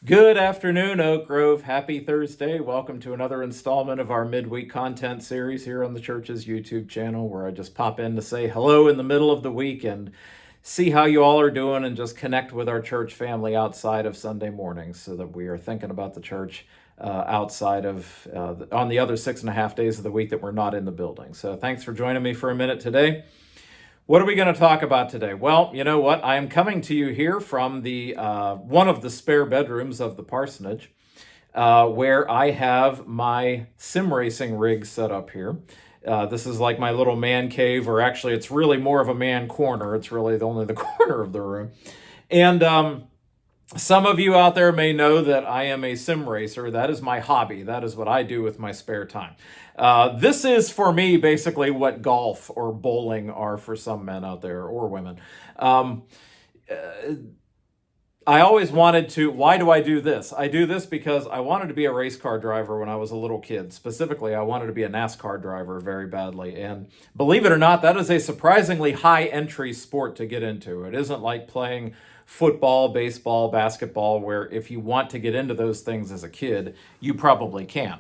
Good afternoon, Oak Grove. Happy Thursday. Welcome to another installment of our midweek content series here on the church's YouTube channel, where I just pop in to say hello in the middle of the week and see how you all are doing and just connect with our church family outside of Sunday mornings so that we are thinking about the church outside of on the other 6.5 days of the week that we're not in the building. So thanks for joining me for a minute today. What are we going to talk about today? Well, you know what? I am coming to you here from the one of the spare bedrooms of the parsonage, where I have my sim racing rig set up here. This is like my little man cave, or actually, it's really more of a man corner. It's really only the corner of the room, and some of you out there may know that I am a sim racer. That is my hobby. That is what I do with my spare time. This is for me basically what golf or bowling are for some men out there or women. Um, I always wanted to. Why do I do this? I do this because I wanted to be a race car driver when I was a little kid. Specifically, I wanted to be a NASCAR driver very badly. And believe it or not, that is a surprisingly high entry sport to get into. It isn't like playing football, baseball, basketball, where if you want to get into those things as a kid, you probably can.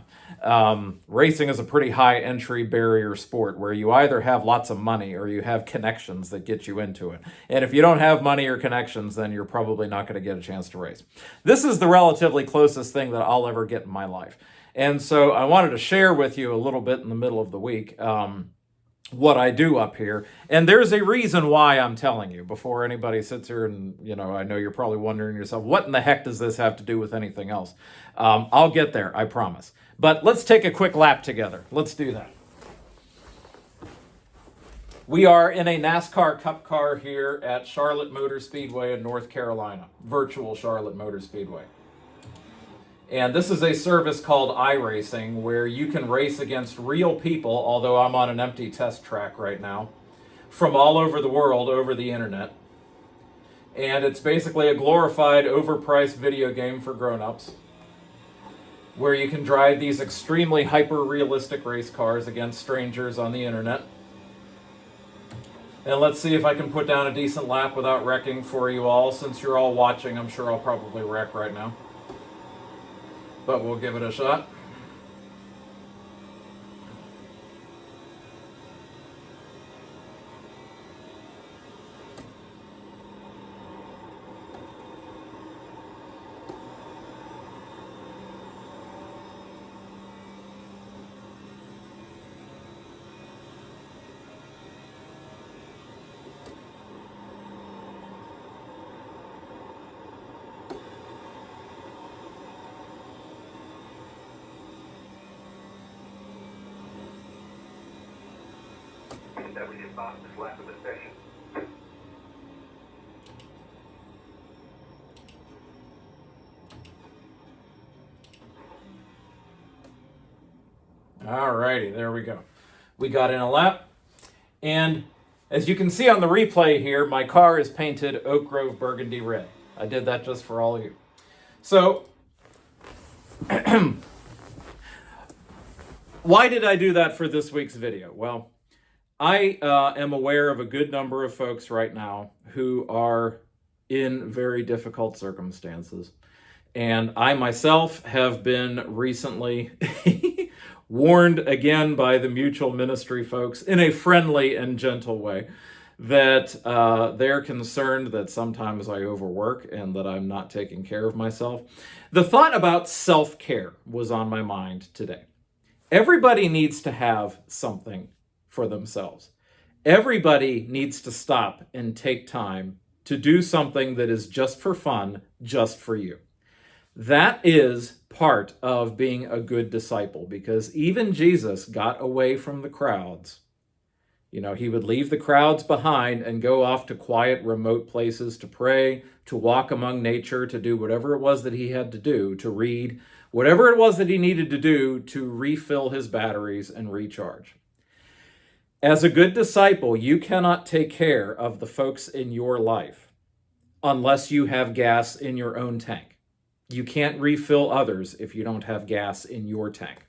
Racing is a pretty high entry barrier sport where you either have lots of money or you have connections that get you into it. And if you don't have money or connections, then you're probably not going to get a chance to race. This is the relatively closest thing that I'll ever get in my life. And so I wanted to share with you a little bit in the middle of the week what I do up here. And there's a reason why I'm telling you before anybody sits here and, I know you're probably wondering yourself, what in the heck does this have to do with anything else? I'll get there, I promise. But let's take a quick lap together. Let's do that. We are in a NASCAR Cup car here at Charlotte Motor Speedway in North Carolina, virtual Charlotte Motor Speedway. And this is a service called iRacing, where you can race against real people, although I'm on an empty test track right now, from all over the world over the internet. And it's basically a glorified, overpriced video game for grown-ups, where you can drive these extremely hyper-realistic race cars against strangers on the internet. And let's see if I can put down a decent lap without wrecking for you all. Since you're all watching, I'm sure I'll probably wreck right now. But we'll give it a shot. That we did fastest lap of the session. Alrighty, there we go. We got in a lap, and as you can see on the replay here, my car is painted Oak Grove Burgundy Red. I did that just for all of you. So, why did I do that for this week's video? Well, I am aware of a good number of folks right now who are in very difficult circumstances. And I myself have been recently warned again by the mutual ministry folks in a friendly and gentle way that they're concerned that sometimes I overwork and that I'm not taking care of myself. The thought about self-care was on my mind today. Everybody needs to have something for themselves. Everybody needs to stop and take time to do something that is just for fun, just for you. That is part of being a good disciple, because even Jesus got away from the crowds. He would leave the crowds behind and go off to quiet, remote places to pray, to walk among nature, to do whatever it was that he had to do, to read, whatever it was that he needed to do to refill his batteries and recharge. As a good disciple, you cannot take care of the folks in your life unless you have gas in your own tank. You can't refill others if you don't have gas in your tank.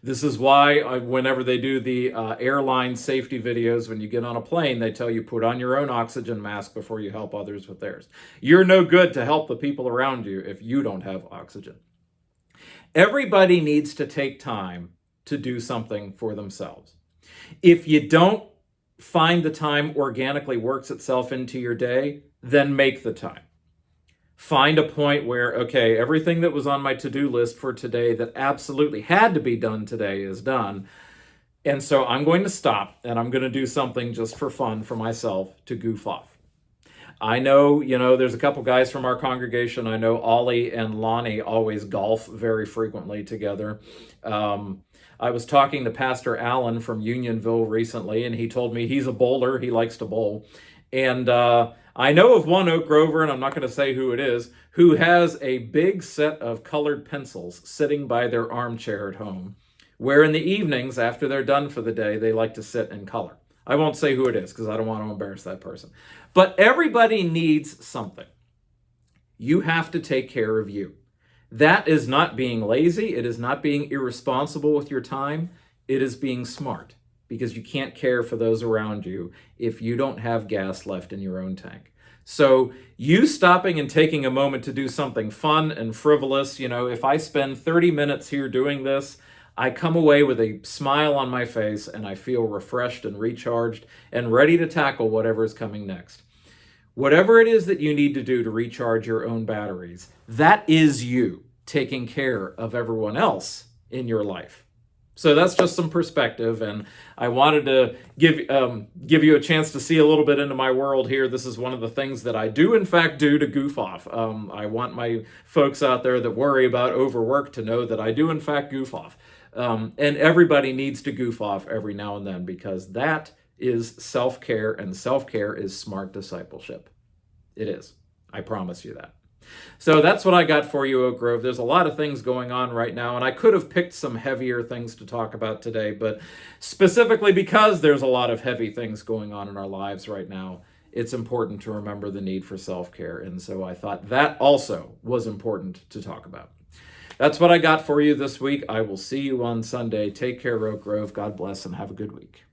This is why whenever they do the airline safety videos, when you get on a plane, they tell you put on your own oxygen mask before you help others with theirs. You're no good to help the people around you if you don't have oxygen. Everybody needs to take time to do something for themselves. If you don't find the time organically works itself into your day, then make the time. Find a point where, okay, everything that was on my to-do list for today that absolutely had to be done today is done. And so I'm going to stop and I'm going to do something just for fun for myself to goof off. I know, there's a couple guys from our congregation. I know Ollie and Lonnie always golf very frequently together. I was talking to Pastor Allen from Unionville recently, and he told me he's a bowler. He likes to bowl. And I know of one Oak Grover, and I'm not going to say who it is, who has a big set of colored pencils sitting by their armchair at home, where in the evenings, after they're done for the day, they like to sit and color. I won't say who it is because I don't want to embarrass that person. But everybody needs something. You have to take care of you. That is not being lazy. It is not being irresponsible with your time. It is being smart, because you can't care for those around you if you don't have gas left in your own tank. So you stopping and taking a moment to do something fun and frivolous, if I spend 30 minutes here doing this, I come away with a smile on my face and I feel refreshed and recharged and ready to tackle whatever is coming next. Whatever it is that you need to do to recharge your own batteries, that is you taking care of everyone else in your life. So that's just some perspective, and I wanted to give you a chance to see a little bit into my world here. This is one of the things that I do, in fact, do to goof off. I want my folks out there that worry about overwork to know that I do, in fact, goof off. And everybody needs to goof off every now and then, because that is self-care, and self-care is smart discipleship. It is. I promise you that. So that's what I got for you, Oak Grove. There's a lot of things going on right now, and I could have picked some heavier things to talk about today, but specifically because there's a lot of heavy things going on in our lives right now, it's important to remember the need for self-care, and so I thought that also was important to talk about. That's what I got for you this week. I will see you on Sunday. Take care, Oak Grove. God bless, and have a good week.